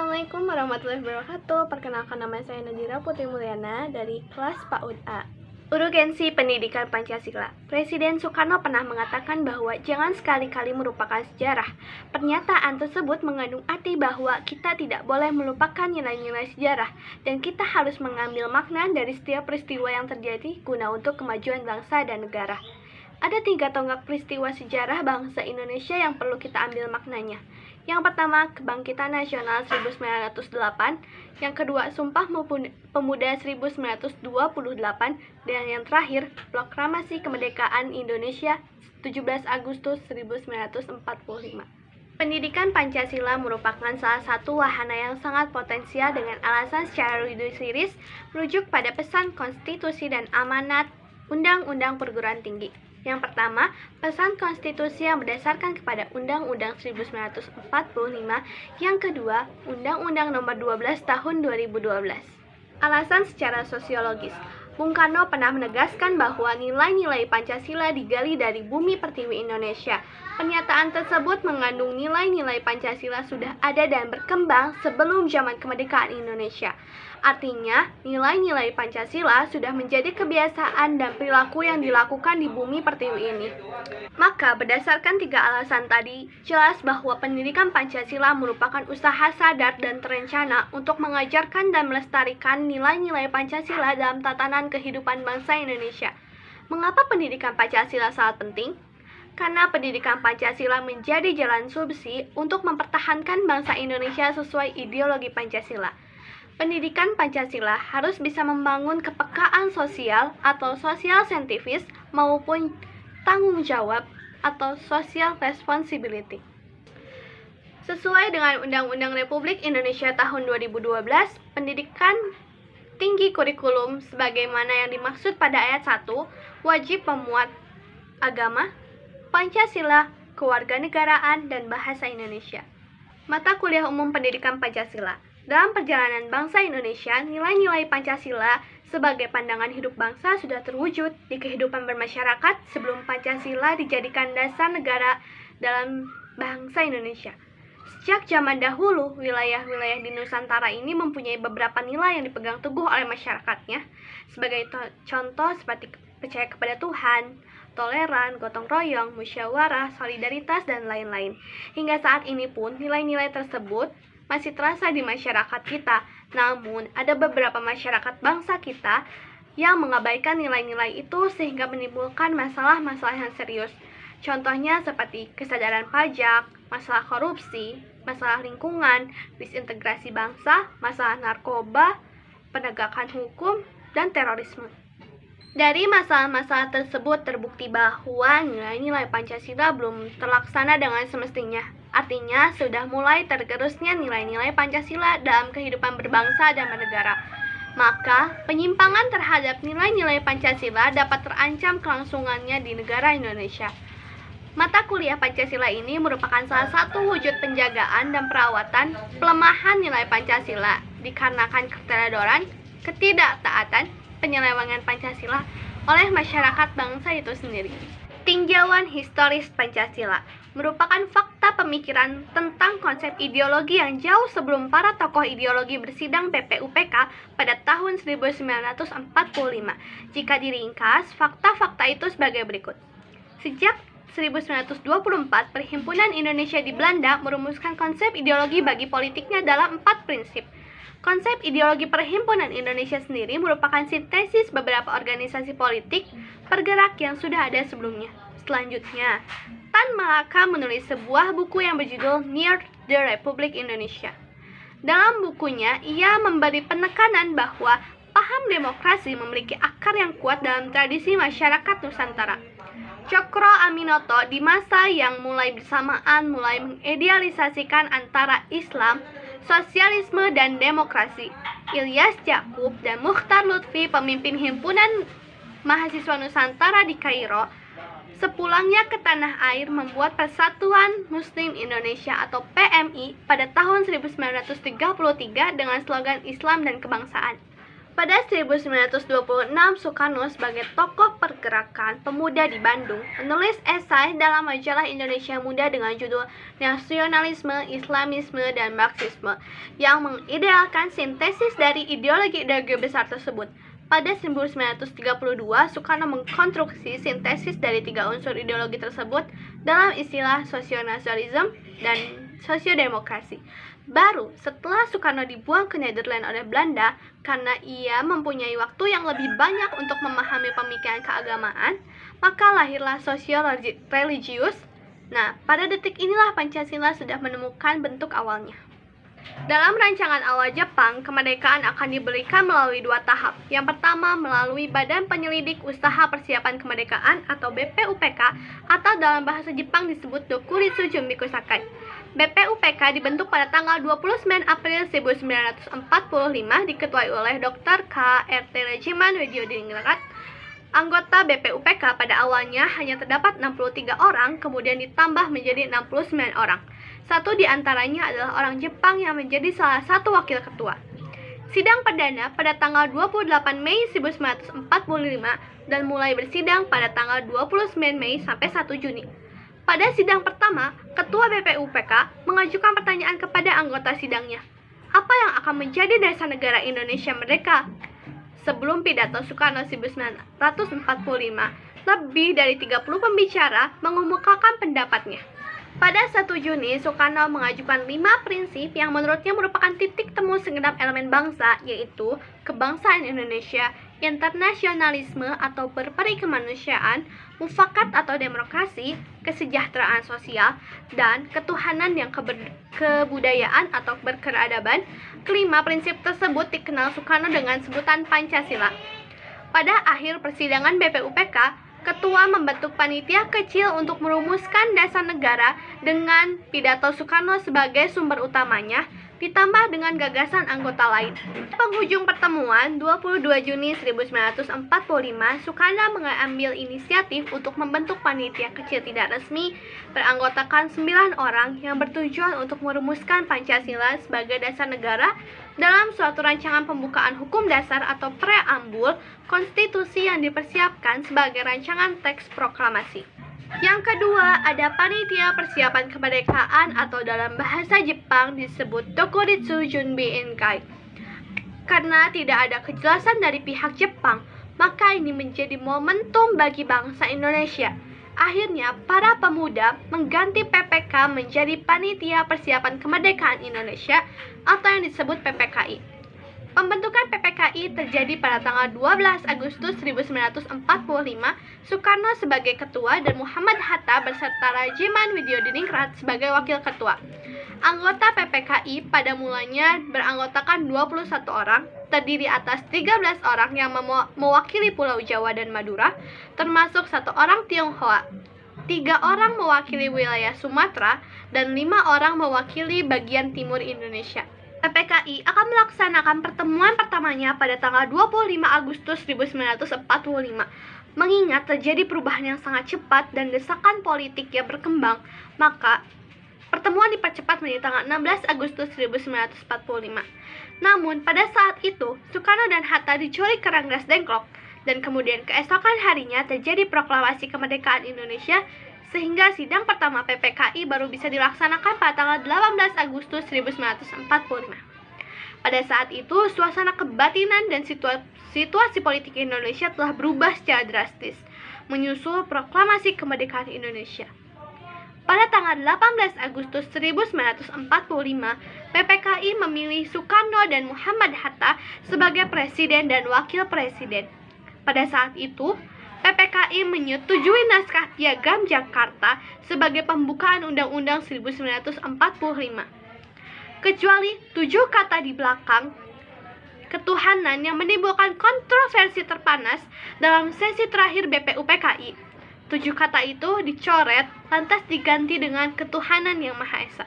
Assalamualaikum warahmatullahi wabarakatuh. Perkenalkan, nama saya Nadira Putri Mulyana dari kelas PAUD A. Urgensi pendidikan Pancasila. Presiden Soekarno pernah mengatakan bahwa jangan sekali-kali melupakan sejarah. Pernyataan tersebut mengandung arti bahwa kita tidak boleh melupakan nilai-nilai sejarah dan kita harus mengambil makna dari setiap peristiwa yang terjadi guna untuk kemajuan bangsa dan negara. Ada 3 tonggak peristiwa sejarah bangsa Indonesia yang perlu kita ambil maknanya. Yang pertama, Kebangkitan Nasional 1908, yang kedua, Sumpah Pemuda 1928, dan yang terakhir, Proklamasi Kemerdekaan Indonesia 17 Agustus 1945. Pendidikan Pancasila merupakan salah satu wahana yang sangat potensial dengan alasan secara yudisiris merujuk pada pesan konstitusi dan amanat Undang-Undang Perguruan Tinggi. Yang pertama, pesan konstitusi yang berdasarkan kepada Undang-Undang 1945. Yang kedua, Undang-Undang Nomor 12 Tahun 2012. Alasan secara sosiologis. Bung Karno pernah menegaskan bahwa nilai-nilai Pancasila digali dari bumi pertiwi Indonesia. Pernyataan tersebut mengandung nilai-nilai Pancasila sudah ada dan berkembang sebelum zaman kemerdekaan Indonesia. Artinya, nilai-nilai Pancasila sudah menjadi kebiasaan dan perilaku yang dilakukan di bumi pertiwi ini. Maka, berdasarkan 3 alasan tadi, jelas bahwa pendidikan Pancasila merupakan usaha sadar dan terencana untuk mengajarkan dan melestarikan nilai-nilai Pancasila dalam tatanan kehidupan bangsa Indonesia. Mengapa pendidikan Pancasila sangat penting? Karena pendidikan Pancasila menjadi jalan solusi untuk mempertahankan bangsa Indonesia sesuai ideologi Pancasila. Pendidikan Pancasila harus bisa membangun kepekaan sosial atau social scientific maupun tanggung jawab atau social responsibility. Sesuai dengan Undang-Undang Republik Indonesia tahun 2012, pendidikan tinggi kurikulum sebagaimana yang dimaksud pada ayat 1 wajib memuat agama, Pancasila, kewarganegaraan, dan bahasa Indonesia. Mata kuliah umum pendidikan Pancasila. Dalam perjalanan bangsa Indonesia, nilai-nilai Pancasila sebagai pandangan hidup bangsa sudah terwujud di kehidupan bermasyarakat sebelum Pancasila dijadikan dasar negara dalam bangsa Indonesia. Sejak zaman dahulu, wilayah-wilayah di Nusantara ini mempunyai beberapa nilai yang dipegang teguh oleh masyarakatnya. Sebagai contoh seperti percaya kepada Tuhan, toleran, gotong royong, musyawarah, solidaritas, dan lain-lain. Hingga saat ini pun, nilai-nilai tersebut masih terasa di masyarakat kita. Namun, ada beberapa masyarakat bangsa kita yang mengabaikan nilai-nilai itu sehingga menimbulkan masalah-masalah yang serius. Contohnya seperti kesadaran pajak, masalah korupsi, masalah lingkungan, disintegrasi bangsa, masalah narkoba, penegakan hukum, dan terorisme. Dari masalah-masalah tersebut terbukti bahwa nilai-nilai Pancasila belum terlaksana dengan semestinya. Artinya, sudah mulai tergerusnya nilai-nilai Pancasila dalam kehidupan berbangsa dan bernegara. Maka, penyimpangan terhadap nilai-nilai Pancasila dapat terancam kelangsungannya di negara Indonesia. Mata kuliah Pancasila ini merupakan salah satu wujud penjagaan dan perawatan pelemahan nilai Pancasila dikarenakan keteledoran, ketidaktaatan, penyelewengan Pancasila oleh masyarakat bangsa itu sendiri. Tinjauan historis Pancasila merupakan fakta pemikiran tentang konsep ideologi yang jauh sebelum para tokoh ideologi bersidang PPUPK pada tahun 1945. Jika diringkas, fakta-fakta itu sebagai berikut. Sejak 1924, Perhimpunan Indonesia di Belanda merumuskan konsep ideologi bagi politiknya dalam 4 prinsip. Konsep ideologi Perhimpunan Indonesia sendiri merupakan sintesis beberapa organisasi politik pergerak yang sudah ada sebelumnya. Selanjutnya, Tan Malaka menulis sebuah buku yang berjudul Near the Republic Indonesia. Dalam bukunya, ia memberi penekanan bahwa paham demokrasi memiliki akar yang kuat dalam tradisi masyarakat Nusantara. Cokro Aminoto di masa yang mulai bersamaan mulai mengidealisasikan antara Islam, sosialisme, dan demokrasi. Ilyas Jakub dan Mukhtar Lutfi, pemimpin himpunan mahasiswa Nusantara di Kairo, sepulangnya ke tanah air membuat Persatuan Muslim Indonesia atau PMI pada tahun 1933 dengan slogan Islam dan Kebangsaan. Pada 1926, Soekarno sebagai tokoh pergerakan pemuda di Bandung menulis esai dalam majalah Indonesia Muda dengan judul Nasionalisme, Islamisme, dan Marxisme yang mengidealkan sintesis dari ideologi-ideologi besar tersebut. Pada 1932, Soekarno mengkonstruksi sintesis dari 3 unsur ideologi tersebut dalam istilah sosionasionalisme dan sosiodemokrasi. Baru setelah Soekarno dibuang ke Nederland oleh Belanda karena ia mempunyai waktu yang lebih banyak untuk memahami pemikiran keagamaan, maka lahirlah sosial religius. Nah, pada detik inilah Pancasila sudah menemukan bentuk awalnya. Dalam rancangan awal Jepang, kemerdekaan akan diberikan melalui 2 tahap. Yang pertama melalui Badan Penyelidik Usaha Persiapan Kemerdekaan atau BPUPK atau dalam bahasa Jepang disebut Dokuritsu Junbiku Sakai. BPUPK dibentuk pada tanggal 29 April 1945 diketuai oleh Dr. K.R.T. Regiman Widyodiningrat. Anggota BPUPK pada awalnya hanya terdapat 63 orang, kemudian ditambah menjadi 69 orang. Satu di antaranya adalah orang Jepang yang menjadi salah satu wakil ketua. Sidang perdana pada tanggal 28 Mei 1945 dan mulai bersidang pada tanggal 29 Mei sampai 1 Juni. Pada sidang pertama, Ketua BPUPK mengajukan pertanyaan kepada anggota sidangnya. Apa yang akan menjadi dasar negara Indonesia merdeka? Sebelum pidato Soekarno 1945, lebih dari 30 pembicara mengemukakan pendapatnya. Pada 1 Juni, Soekarno mengajukan 5 prinsip yang menurutnya merupakan titik temu segenap elemen bangsa, yaitu kebangsaan Indonesia, internasionalisme atau berperi kemanusiaan, mufakat atau demokrasi, kesejahteraan sosial, dan ketuhanan yang kebudayaan atau berkeradaban. Kelima prinsip tersebut dikenal Soekarno dengan sebutan Pancasila. Pada akhir persidangan BPUPK, Ketua membentuk panitia kecil untuk merumuskan dasar negara dengan pidato Soekarno sebagai sumber utamanya, ditambah dengan gagasan anggota lain. Penghujung pertemuan 22 Juni 1945, Soekarno mengambil inisiatif untuk membentuk panitia kecil tidak resmi beranggotakan 9 orang yang bertujuan untuk merumuskan Pancasila sebagai dasar negara dalam suatu rancangan pembukaan hukum dasar atau preambul konstitusi yang dipersiapkan sebagai rancangan teks proklamasi. Yang kedua, ada Panitia Persiapan Kemerdekaan atau dalam bahasa Jepang disebut Dokuritsu Junbi Inkai. Karena tidak ada kejelasan dari pihak Jepang, maka ini menjadi momentum bagi bangsa Indonesia. Akhirnya, para pemuda mengganti PPK menjadi Panitia Persiapan Kemerdekaan Indonesia atau yang disebut PPKI. Pembentukan PPKI terjadi pada tanggal 12 Agustus 1945, Soekarno sebagai ketua dan Muhammad Hatta beserta Rajiman Widyodiningrat sebagai wakil ketua. Anggota PPKI pada mulanya beranggotakan 21 orang, terdiri atas 13 orang yang mewakili Pulau Jawa dan Madura, termasuk 1 orang Tionghoa, 3 orang mewakili wilayah Sumatera, dan 5 orang mewakili bagian timur Indonesia. PPKI akan melaksanakan pertemuan pertamanya pada tanggal 25 Agustus 1945. Mengingat terjadi perubahan yang sangat cepat dan desakan politik yang berkembang, maka pertemuan dipercepat menjadi tanggal 16 Agustus 1945. Namun, pada saat itu, Soekarno dan Hatta diculik ke Ranggas Dengklok, dan kemudian keesokan harinya terjadi proklamasi kemerdekaan Indonesia, sehingga sidang pertama PPKI baru bisa dilaksanakan pada tanggal 18 Agustus 1945. Pada saat itu, suasana kebatinan dan situasi politik Indonesia telah berubah secara drastis, menyusul proklamasi kemerdekaan Indonesia. Pada tanggal 18 Agustus 1945, PPKI memilih Soekarno dan Muhammad Hatta sebagai presiden dan wakil presiden. Pada saat itu, PPKI menyetujui naskah Piagam Jakarta sebagai pembukaan Undang-Undang 1945. Kecuali 7 kata di belakang ketuhanan yang menimbulkan kontroversi terpanas dalam sesi terakhir BPUPKI. 7 kata itu dicoret lantas diganti dengan ketuhanan yang Maha Esa.